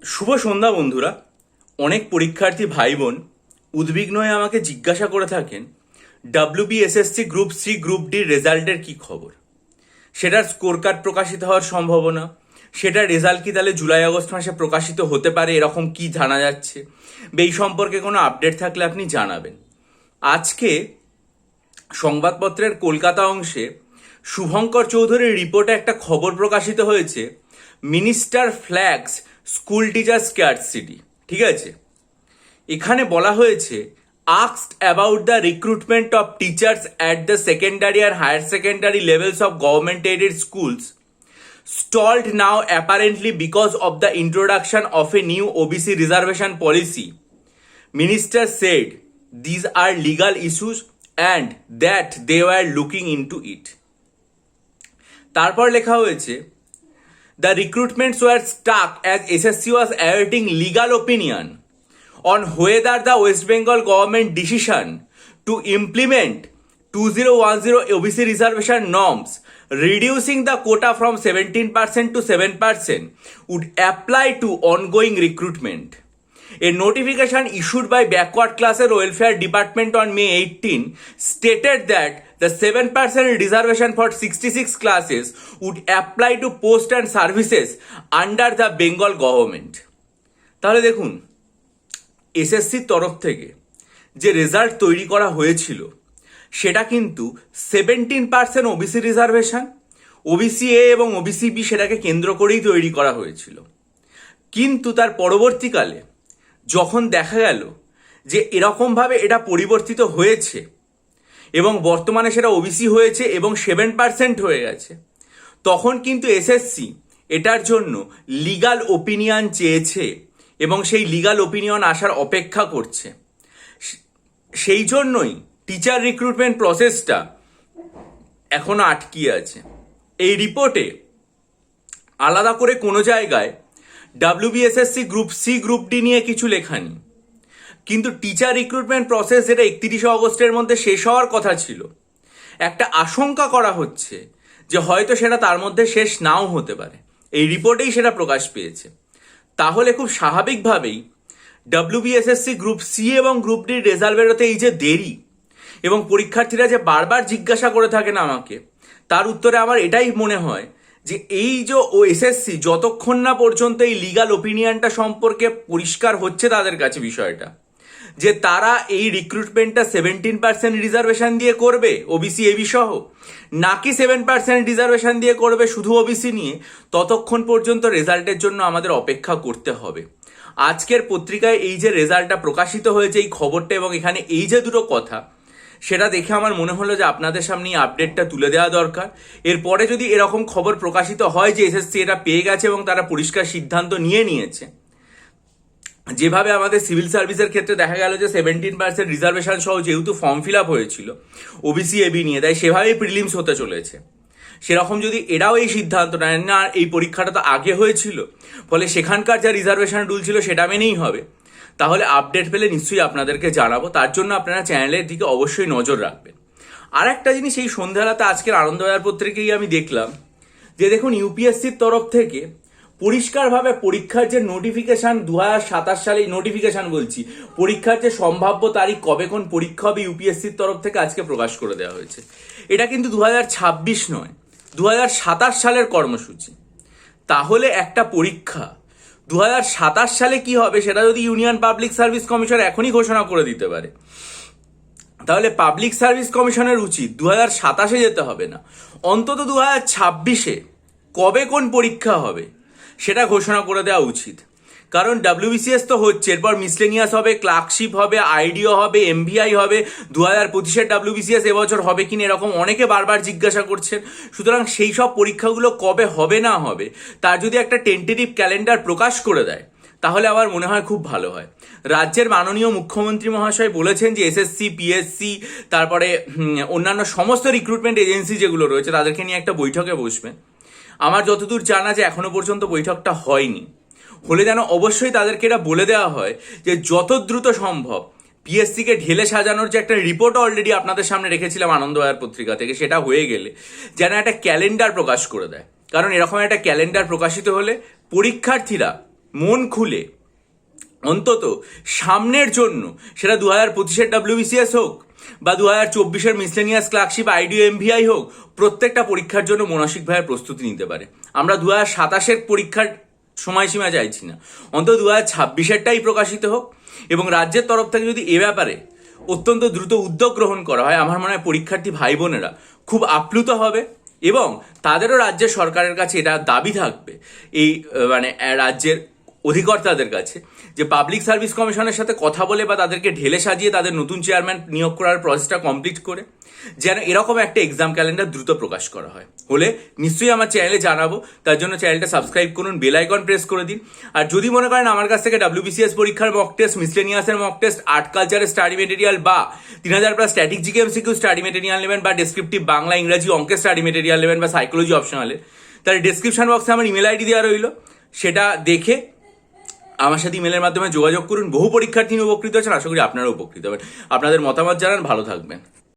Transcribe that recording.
শুভ সন্ধ্যা বন্ধুরা। অনেক পরীক্ষার্থী ভাই বোন উদ্বিগ্ন হয়ে আমাকে জিজ্ঞাসা করে থাকেন ডাব্লিউবিএসএসসি গ্রুপ সি গ্রুপ ডির রেজাল্টের কি খবর, সেটার স্কোর কার্ড প্রকাশিত হওয়ার সম্ভাবনা, সেটার রেজাল্ট কি তাহলে জুলাই আগস্ট মাসে প্রকাশিত হতে পারে, এরকম কি জানা যাচ্ছে, এই সম্পর্কে কোনো আপডেট থাকলে আপনি জানাবেন। আজকে সংবাদপত্রের কলকাতা অংশে শুভঙ্কর চৌধুরীর রিপোর্টে একটা খবর প্রকাশিত হয়েছে, minister flags school teacher scarcity. ঠিক আছে, এখানে বলা হয়েছে asked about the recruitment of teachers at the secondary and higher secondary levels of government aided schools stalled now apparently because of the introduction of a new OBC reservation policy. Minister said these are legal issues and that they were looking into it. তারপর লেখা হয়েছে the recruitments were stuck as SSC was awaiting legal opinion on whether the West Bengal government decision to implement 2010 OBC reservation norms reducing the quota from 17% to 7% would apply to ongoing recruitment. A notification issued by Backward Class and Welfare Department on May 18 stated that the 7% reservation for 66 classes would apply to post and services under the Bengal government. তাহলে দেখুন, এসএসসির তরফ থেকে যে result তৈরি করা হয়েছিল সেটা কিন্তু 17% ওবিসি রিজার্ভেশন, ওবিসি এ এবং ওবিসি বি সেটাকে কেন্দ্র করেই তৈরি করা হয়েছিল। কিন্তু তার পরবর্তীকালে যখন দেখা গেল যে এরকমভাবে এটা পরিবর্তিত হয়েছে এবং বর্তমানে সেটা ওবিসি হয়েছে এবং 7% হয়ে গেছে, তখন কিন্তু এসএসসি এটার জন্য লিগাল ওপিনিয়ন চেয়েছে এবং সেই লিগাল ওপিনিয়ন আসার অপেক্ষা করছে। সেই জন্যই টিচার রিক্রুটমেন্ট প্রসেসটা এখনো আটকিয়ে আছে। এই রিপোর্টে আলাদা করে কোনো জায়গায় WBSSC group C group D নিয়ে কিছু লেখা নেই, কিন্তু টিচার রিক্রুটমেন্ট প্রসেস যেটা 31 অগস্টের মধ্যে শেষ হওয়ার কথা ছিল, একটা আশঙ্কা করা হচ্ছে যে হয়তো সেটা তার মধ্যে শেষ নাও হতে পারে। এই রিপোর্টেই সেটা প্রকাশ পেয়েছে। তাহলে খুব স্বাভাবিকভাবেই ডাব্লিউবিএসএসসি গ্রুপ সি এবং গ্রুপ ডির রেজাল্ট বেরোতে এই যে দেরি এবং পরীক্ষার্থীরা যে বারবার জিজ্ঞাসা করে থাকেন আমাকে, তার উত্তরে আমার এটাই মনে হয় যে এই যে এসএসসি যতক্ষণ না পর্যন্ত এই লিগাল ওপিনিয়নটা সম্পর্কে পরিষ্কার হচ্ছে তাদের কাছে বিষয়টা, যে তারা এই রিক্রুটমেন্টটা 17% রিজার্ভেশন দিয়ে করবে ওবিসি এবি সহ, নাকি 7% রিজার্ভেশন দিয়ে করবে শুধু ওবিসি নিয়ে, ততক্ষণ পর্যন্ত রেজাল্টের জন্য আমাদের অপেক্ষা করতে হবে। আজকের পত্রিকায় এই যে রেজাল্টটা প্রকাশিত হয়েছে, এই খবরটা এবং এখানে এই যে দুটো কথা, সেটা দেখে আমার মনে হলো যে আপনাদের সামনে এই আপডেটটা তুলে দেওয়া দরকার। এরপরে যদি এরকম খবর প্রকাশিত হয় যে এসএসসি এটা পেয়ে গেছে এবং তারা পরিষ্কার সিদ্ধান্ত নিয়েছে, যেভাবে আমাদের সিভিল সার্ভিসের ক্ষেত্রে দেখা গেল যে 17% রিজার্ভেশন সহ যেহেতু ফর্ম ফিল আপ হয়েছিল ওবিসি এবি নিয়ে, তাই সেভাবেই প্রিলিমস হতে চলেছে। সেরকম যদি এরাও এই সিদ্ধান্ত নেয় না, এই পরীক্ষাটা তো আগে হয়েছিল, ফলে সেখানকার যা রিজার্ভেশন রুল ছিল সেটা মেনেই হবে, তাহলে আপডেট পেলে নিশ্চয়ই আপনাদেরকে জানাবো। তার জন্য আপনারা চ্যানেলের দিকে অবশ্যই নজর রাখবেন। আর একটা জিনিস, এই সন্ধ্যাবেলাতে আজকের আনন্দবাজার পত্রিকায় আমি দেখলাম যে দেখুন, ইউপিএসসির তরফ থেকে পরিষ্কারভাবে পরীক্ষার যে নোটিফিকেশন 2027 সালে, নোটিফিকেশন বলছি, পরীক্ষার যে সম্ভাব্য তারিখ কবে কোন পরীক্ষা হবে ইউপিএসসির তরফ থেকে আজকে প্রকাশ করে দেওয়া হয়েছে। এটা কিন্তু 2026 নয়, 2027 সালের কর্মসূচি। তাহলে একটা পরীক্ষা 2027 সালে কি হবে সেটা যদি ইউনিয়ন পাবলিক সার্ভিস কমিশন এখনই ঘোষণা করে দিতে পারে, তাহলে পাবলিক সার্ভিস কমিশনের উচিত 2027-এ যেতে হবে না, অন্তত 2026-এ কবে কোন পরীক্ষা হবে সেটা ঘোষণা করে দেওয়া উচিত। কারণ ডাব্লিউবিসিএস তো হচ্ছে, এরপর মিসলেনিয়াস হবে, ক্লার্কশিপ হবে, আইডিও হবে, এমভিআই হবে। 2025-এর ডাব্লিউবিসিএস এবছর হবে কিনা এরকম অনেকে বারবার জিজ্ঞাসা করছেন। সুতরাং সেই সব পরীক্ষাগুলো কবে হবে না হবে তার যদি একটা টেন্টেটিভ ক্যালেন্ডার প্রকাশ করে দেয় তাহলে আমার মনে হয় খুব ভালো হয়। রাজ্যের মাননীয় মুখ্যমন্ত্রী মহাশয় বলেছেন যে এসএসসি, পিএসসি, তারপরে অন্যান্য সমস্ত রিক্রুটমেন্ট এজেন্সি যেগুলো রয়েছে তাদেরকে নিয়ে একটা বৈঠকে বসবেন। আমার যতদূর জানা যে এখনো পর্যন্ত বৈঠকটা হয়নি, হলে যেন অবশ্যই তাদেরকে এটা বলে দেওয়া হয় যে যত দ্রুত সম্ভব পিএসসিকে ঢেলে সাজানোর যে একটা রিপোর্ট অলরেডি আপনাদের সামনে রেখেছিলাম আনন্দবাজার পত্রিকা থেকে, সেটা হয়ে গেলে যেন একটা ক্যালেন্ডার প্রকাশ করে দেয়। কারণ এরকম একটা ক্যালেন্ডার প্রকাশিত হলে পরীক্ষার্থীরা মন খুলে অন্তত সামনের জন্য, সেটা 2025-এর WBCS হোক বা 2024-এর মিসলেনিয়াস ক্লার্কশিপ আইডিও এমভিআই হোক, প্রত্যেকটা পরীক্ষার জন্য মানসিকভাবে প্রস্তুতি নিতে পারে। আমরা 2027-এর পরীক্ষার সময়সীমা চাইছি না, অন্তত 2026-এরটাই প্রকাশিত হোক, এবং রাজ্যের তরফ থেকে যদি এ ব্যাপারে অত্যন্ত দ্রুত উদ্যোগ গ্রহণ করা হয়, আমার মনে হয় পরীক্ষার্থী ভাই বোনেরা খুব আপ্লুত হবে এবং তাদেরও রাজ্যের সরকারের কাছে এটা দাবি থাকবে, এই রাজ্যের অধিকর্তাদের কাছে, যে পাবলিক সার্ভিস কমিশনের সাথে কথা বলে বা তাদেরকে ঢেলে সাজিয়ে তাদের নতুন চেয়ারম্যান নিয়োগ করার প্রসেসটা কমপ্লিট করে যেন এরকম একটা এক্সাম ক্যালেন্ডার দ্রুত প্রকাশ করা হয়। হলে নিশ্চয়ই আমার চ্যানেলে জানাবো, তার জন্য চ্যানেলটা সাবস্ক্রাইব করুন, বেল আইকন প্রেস করে দিন। আর যদি মনে করেন আমার কাছ থেকে WBCS পরীক্ষার মক টেস্ট, মিসলেনিয়াসের মক টেস্ট, আর্ট কালচারের স্টাডি মেটেরিয়াল বা 3000+ static GK MCQ study material নেবেন, বা ডেসক্রিপটিভ বাংলা ইংরাজি অঙ্কের স্টাডি মেটেরিয়াল নেবেন, বা সাইকোলজি অপশনালে, তাহলে ডেসক্রিপশন বক্সে আমার ইমেল আইডি দেওয়া রইল, সেটা দেখে আমার সাথে ইমেলের মাধ্যমে যোগাযোগ করুন। বহু পরীক্ষার্থী উপকৃত হচ্ছেন, আশা করি আপনারাও উপকৃত হবেন। আপনাদের মতামত জানান, ভালো থাকবেন।